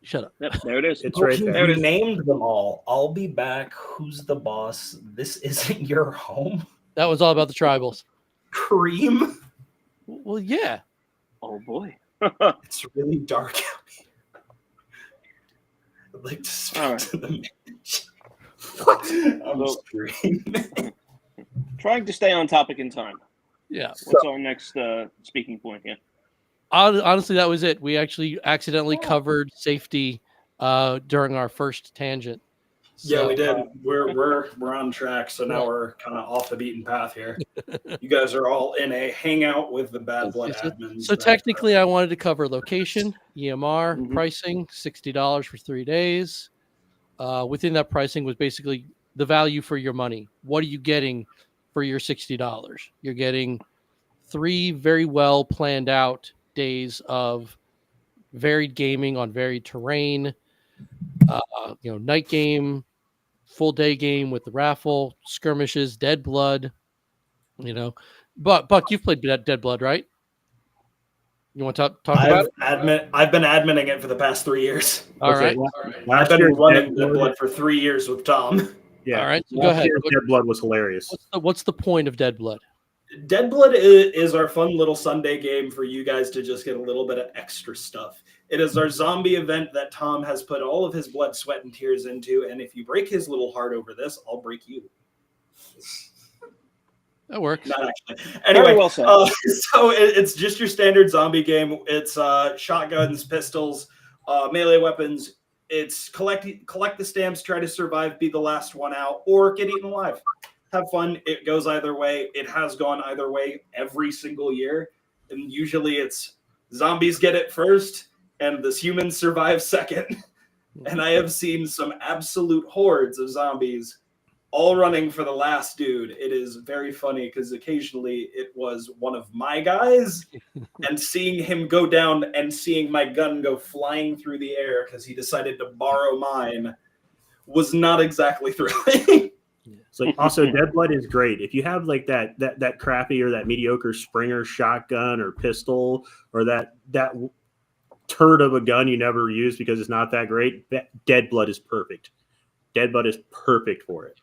[SPEAKER 2] Shut up.
[SPEAKER 4] Yep, there it is.
[SPEAKER 3] It's right there.
[SPEAKER 1] You named them all. I'll be back. Who's the boss? This isn't your home.
[SPEAKER 2] That was all about the tribals.
[SPEAKER 1] Cream?
[SPEAKER 2] Well, yeah.
[SPEAKER 4] Oh, boy.
[SPEAKER 1] It's really dark out here. I'd like to speak to the manager. I'm screaming.
[SPEAKER 4] Trying to stay on topic in time.
[SPEAKER 2] Yeah.
[SPEAKER 4] What's our next speaking point here?
[SPEAKER 2] Honestly, that was it. We actually accidentally covered safety during our first tangent.
[SPEAKER 1] So, yeah, we did. We're on track, so now we're kind of off the beaten path here. You guys are all in a hangout with the Bad Blood admins.
[SPEAKER 2] So technically, I wanted to cover location, EMR, pricing, $60 for 3 days. Within that pricing was basically the value for your money. What are you getting for your $60? You're getting 3 very well planned out days of varied gaming on varied terrain. Night game, full day game with the raffle, skirmishes, Dead Blood. But Buck, you've played Dead Blood, right? You want to talk about it?
[SPEAKER 1] I've been adminning it for the past 3 years.
[SPEAKER 2] All right.
[SPEAKER 1] I've been running Dead Blood for 3 years with Tom.
[SPEAKER 3] Yeah.
[SPEAKER 2] All right. So go ahead.
[SPEAKER 3] Dead Blood was hilarious.
[SPEAKER 2] What's the point of Dead Blood?
[SPEAKER 1] Dead Blood is our fun little Sunday game for you guys to just get a little bit of extra stuff. It is our zombie event that Tom has put all of his blood, sweat, and tears into. And if you break his little heart over this, I'll break you.
[SPEAKER 2] That works.
[SPEAKER 1] Not actually. Anyway,
[SPEAKER 4] Very well said.
[SPEAKER 1] So it's just your standard zombie game. It's shotguns, pistols, melee weapons. It's collect the stamps, try to survive, be the last one out, or get eaten alive. Have fun. It goes either way. It has gone either way every single year. And usually it's zombies get it first and the humans survive second. And I have seen some absolute hordes of zombies all running for the last dude. It is very funny because occasionally it was one of my guys and seeing him go down and seeing my gun go flying through the air because he decided to borrow mine was not exactly thrilling.
[SPEAKER 3] It's like also Dead Blood is great. If you have like that crappy or that mediocre Springer shotgun or pistol or that turd of a gun you never use because it's not that great, Dead Blood is perfect. Dead Blood is perfect for it.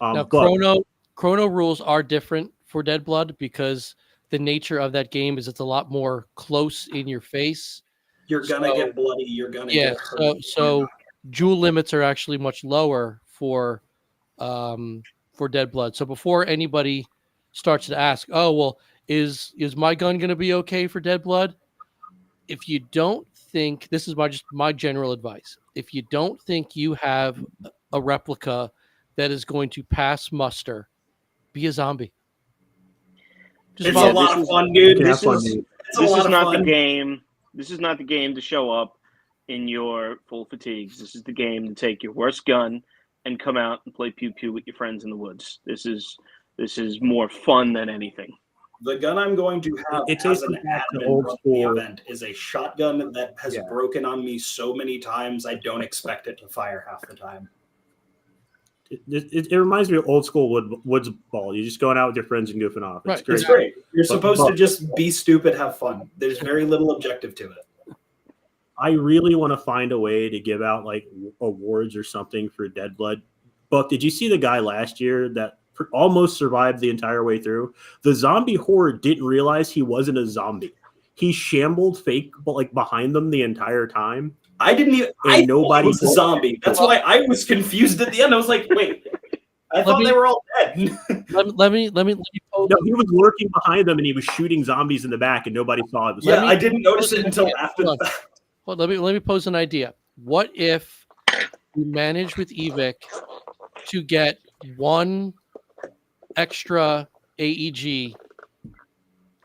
[SPEAKER 2] Now, Chrono rules are different for Dead Blood because the nature of that game is it's a lot more close in your face.
[SPEAKER 1] You're gonna get bloody. You're gonna get hurt.
[SPEAKER 2] So jewel limits are actually much lower for Dead Blood. So before anybody starts to ask, oh well, is my gun going to be okay for Dead Blood? If you don't think, this is my general advice, if you don't think you have a replica that is going to pass muster, be a zombie.
[SPEAKER 1] It's a lot of fun, dude.
[SPEAKER 4] This is not the game. This is not the game to show up in your full fatigues. This is the game to take your worst gun and come out and play pew pew with your friends in the woods. This is more fun than anything.
[SPEAKER 1] The gun I'm going to have as an admin run the event is a shotgun that has broken on me so many times I don't expect it to fire half the time.
[SPEAKER 3] It reminds me of old school woods ball. You're just going out with your friends and goofing off. It's great.
[SPEAKER 1] It's great. You're supposed to just be stupid, have fun. There's very little objective to it.
[SPEAKER 3] I really want to find a way to give out like awards or something for Dead Blood. But did you see the guy last year that almost survived the entire way through? The zombie horde didn't realize he wasn't a zombie. He shambled fake, but like behind them the entire time.
[SPEAKER 1] I didn't even. Nobody was a zombie. That's why I was confused at the end. I was like, "Wait, I thought they were all dead."
[SPEAKER 2] let me. No,
[SPEAKER 3] he was lurking behind them and he was shooting zombies in the back, and nobody saw it.
[SPEAKER 1] I didn't notice it until after the fact.
[SPEAKER 2] Well, let me pose an idea. What if we manage with Evic to get one extra AEG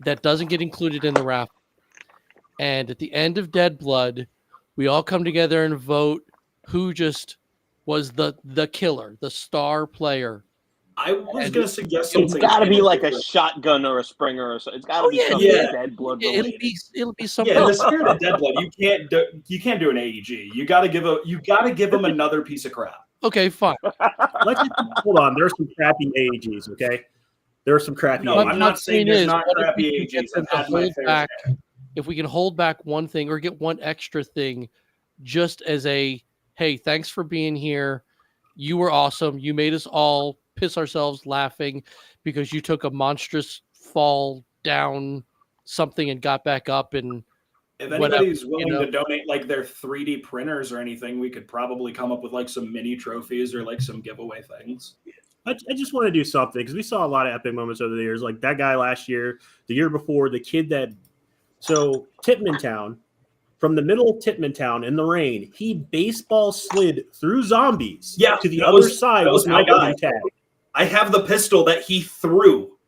[SPEAKER 2] that doesn't get included in the raffle, and at the end of Dead Blood, we all come together and vote who just was the killer, the star player.
[SPEAKER 1] I was going to suggest something.
[SPEAKER 4] It's got to be like a shotgun or a Springer or something. It's got to be something Dead Blood related.
[SPEAKER 2] It'll be something.
[SPEAKER 1] Yeah, in the spirit of Dead Blood, you can't do an AEG. You got to give them another piece of crap.
[SPEAKER 2] Okay, fine.
[SPEAKER 3] Hold on. There's some crappy AEGs. Okay, there are some crappy.
[SPEAKER 1] No, I'm not saying there's not crappy AEGs.
[SPEAKER 2] If we can hold back one thing or get one extra thing, just as a hey, thanks for being here. You were awesome. You made us all piss ourselves laughing because you took a monstrous fall down something and got back up. And
[SPEAKER 1] if anybody's willing to donate like their 3D printers or anything, we could probably come up with like some mini trophies or like some giveaway things.
[SPEAKER 3] I just want to do something because we saw a lot of epic moments over the years. Like that guy last year, the year before, the kid that. So Titman Town, from the middle of Titman Town in the rain, he baseball slid through zombies to the other side.
[SPEAKER 1] That was my guy. I have the pistol that he threw.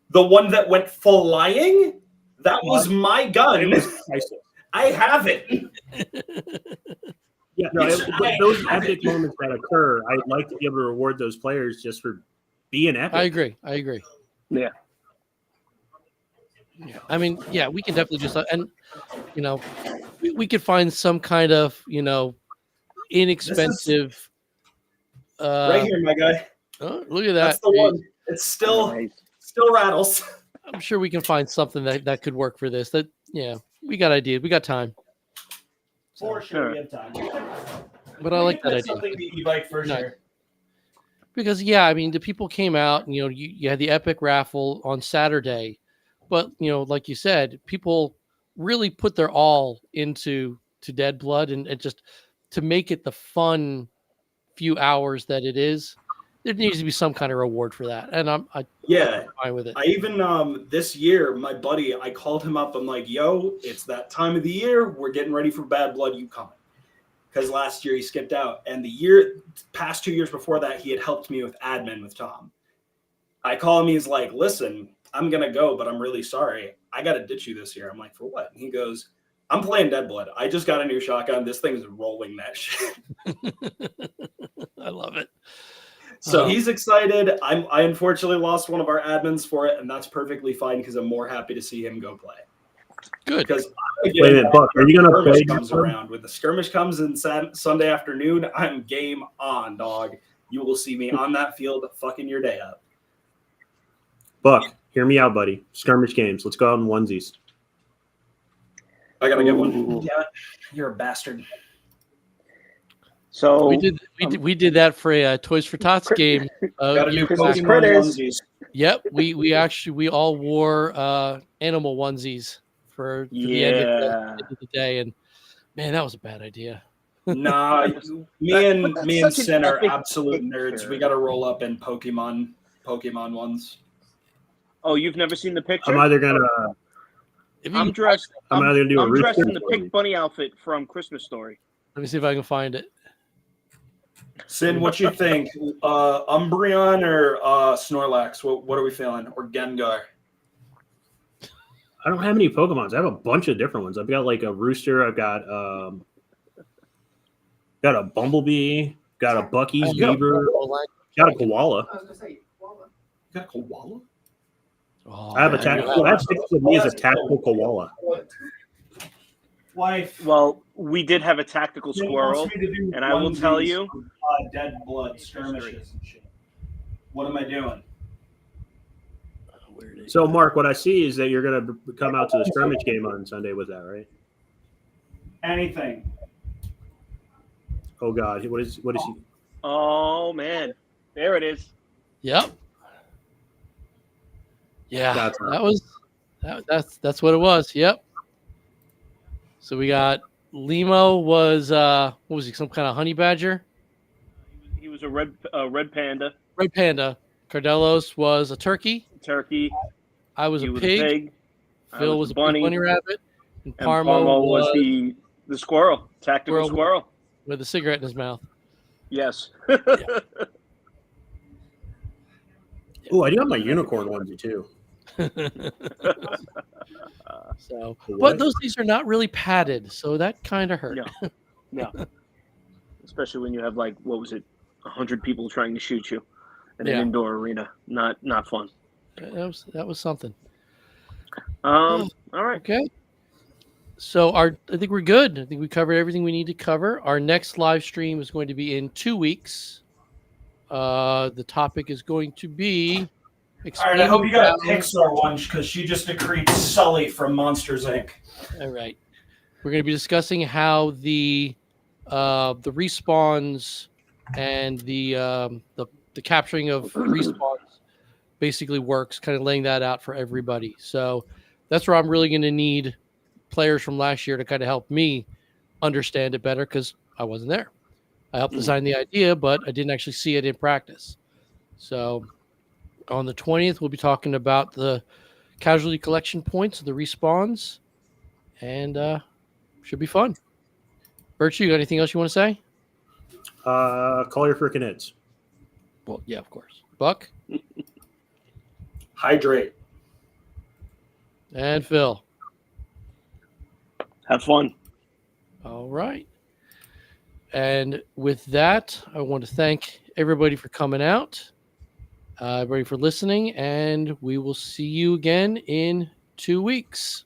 [SPEAKER 1] The one that went flying, that was my gun. I have it.
[SPEAKER 3] Yeah, no, those epic moments that occur, I'd like to be able to reward those players just for being epic.
[SPEAKER 2] I agree.
[SPEAKER 4] Yeah.
[SPEAKER 2] Yeah, I mean, yeah, we can definitely just and we could find some kind of inexpensive.
[SPEAKER 1] Right here, my guy.
[SPEAKER 2] Oh, look at
[SPEAKER 1] That's
[SPEAKER 2] that!
[SPEAKER 1] the one. It's still rattles.
[SPEAKER 2] I'm sure we can find something that could work for this. That we got ideas. We got time.
[SPEAKER 1] For sure, we have time.
[SPEAKER 2] But I like that idea.
[SPEAKER 1] Something to e-bike for sure.
[SPEAKER 2] Because I mean, the people came out, and you had the epic raffle on Saturday, but like you said, people really put their all into Dead Blood, and just to make it the fun few hours that it is. There needs to be some kind of reward for that, and I'm fine with it.
[SPEAKER 1] I even this year, my buddy, I called him up. I'm like, "Yo, it's that time of the year. We're getting ready for Bad Blood. You coming?" Because last year he skipped out, and past 2 years before that, he had helped me with admin with Tom. I call him. He's like, "Listen, I'm gonna go, but I'm really sorry. I gotta ditch you this year." I'm like, "For what?" And he goes, "I'm playing Dead Blood. I just got a new shotgun. This thing's rolling that shit."
[SPEAKER 2] I love it.
[SPEAKER 1] So he's excited. I unfortunately lost one of our admins for it, and that's perfectly fine because I'm more happy to see him go play.
[SPEAKER 2] Good.
[SPEAKER 1] Because
[SPEAKER 3] wait a minute, Buck, are you gonna play?
[SPEAKER 1] Comes around when the skirmish comes in Sunday afternoon. I'm game on, dog. You will see me on that field, fucking your day up.
[SPEAKER 3] Buck, hear me out, buddy. Skirmish games. Let's go out in onesies.
[SPEAKER 1] I gotta get one. Yeah, you're a bastard.
[SPEAKER 4] So
[SPEAKER 2] we did that for a Toys for Tots game.
[SPEAKER 1] Gotta do
[SPEAKER 4] Christmas
[SPEAKER 1] Pokemon
[SPEAKER 4] critters.
[SPEAKER 1] onesies.
[SPEAKER 2] Yep, we all wore animal onesies for the end of the day, and man, that was a bad idea.
[SPEAKER 1] Nah, me and Sin are
[SPEAKER 4] epic
[SPEAKER 1] absolute nerds.
[SPEAKER 4] picture.
[SPEAKER 1] We gotta roll up in Pokemon ones.
[SPEAKER 4] Oh, you've never seen the picture?
[SPEAKER 3] I'm either gonna
[SPEAKER 4] I'm dressed.
[SPEAKER 3] I'm either gonna do a
[SPEAKER 4] I'm dressed
[SPEAKER 3] rooster
[SPEAKER 4] in the Pink Bunny outfit from Christmas Story.
[SPEAKER 2] Let me see if I can find it.
[SPEAKER 1] Sin, what you think? Umbreon or Snorlax? What are we feeling? Or Gengar?
[SPEAKER 3] I don't have any Pokemons. I have a bunch of different ones. I've got like a rooster. I've got a bumblebee. Got a Bucky's beaver. Got a koala.
[SPEAKER 5] I was gonna say koala.
[SPEAKER 1] You got a koala?
[SPEAKER 2] Oh,
[SPEAKER 3] I have a tactical. That sticks with me as a tactical koala.
[SPEAKER 1] Wife.
[SPEAKER 4] Well, we did have a tactical squirrel, and I will tell you,
[SPEAKER 1] Dead Blood skirmishes and shit. What am I doing?
[SPEAKER 3] So, Mark, what I see is that you're going to come out to the skirmish game on Sunday with that, right?
[SPEAKER 1] Anything.
[SPEAKER 3] Oh God, what is he?
[SPEAKER 4] oh man, there it is.
[SPEAKER 2] Yep. Yeah,
[SPEAKER 3] That's
[SPEAKER 2] that's what it was. Yep. So we got Limo was what was he? Some kind of honey badger?
[SPEAKER 4] He was a red panda.
[SPEAKER 2] Red panda. Cardelos was a turkey.
[SPEAKER 4] Turkey.
[SPEAKER 2] I was
[SPEAKER 4] He
[SPEAKER 2] a
[SPEAKER 4] was
[SPEAKER 2] pig.
[SPEAKER 4] a pig.
[SPEAKER 2] Phil was a bunny rabbit. And
[SPEAKER 4] And
[SPEAKER 2] Parmo
[SPEAKER 4] was the squirrel. Tactical squirrel.
[SPEAKER 2] with a cigarette in his mouth.
[SPEAKER 4] Yes.
[SPEAKER 3] Oh, I do have my unicorn onesie too.
[SPEAKER 2] So,
[SPEAKER 3] What?
[SPEAKER 2] but those things are not really padded, so that kind of hurt.
[SPEAKER 4] No. Especially when you have 100 people trying to shoot you in an indoor arena. Not fun.
[SPEAKER 2] That was something.
[SPEAKER 4] All right.
[SPEAKER 2] Okay. So I think we're good. I think we covered everything we need to cover. Our next live stream is going to be in 2 weeks. The topic is going to be.
[SPEAKER 1] All right, I hope you got a Pixar one because she just decreed Sully from Monsters Inc.
[SPEAKER 2] All right. We're going to be discussing how the respawns and the capturing of respawns basically works, kind of laying that out for everybody. So that's where I'm really going to need players from last year to kind of help me understand it better because I wasn't there. I helped design the idea, but I didn't actually see it in practice. So on the 20th, we'll be talking about the casualty collection points, the respawns, and should be fun. Virtue, you got anything else you want to say?
[SPEAKER 3] Call your freaking heads.
[SPEAKER 2] Well, yeah, of course. Buck?
[SPEAKER 1] Hydrate.
[SPEAKER 2] And Phil.
[SPEAKER 4] Have fun.
[SPEAKER 2] All right. And with that, I want to thank everybody for coming out, everybody for listening, and we will see you again in 2 weeks.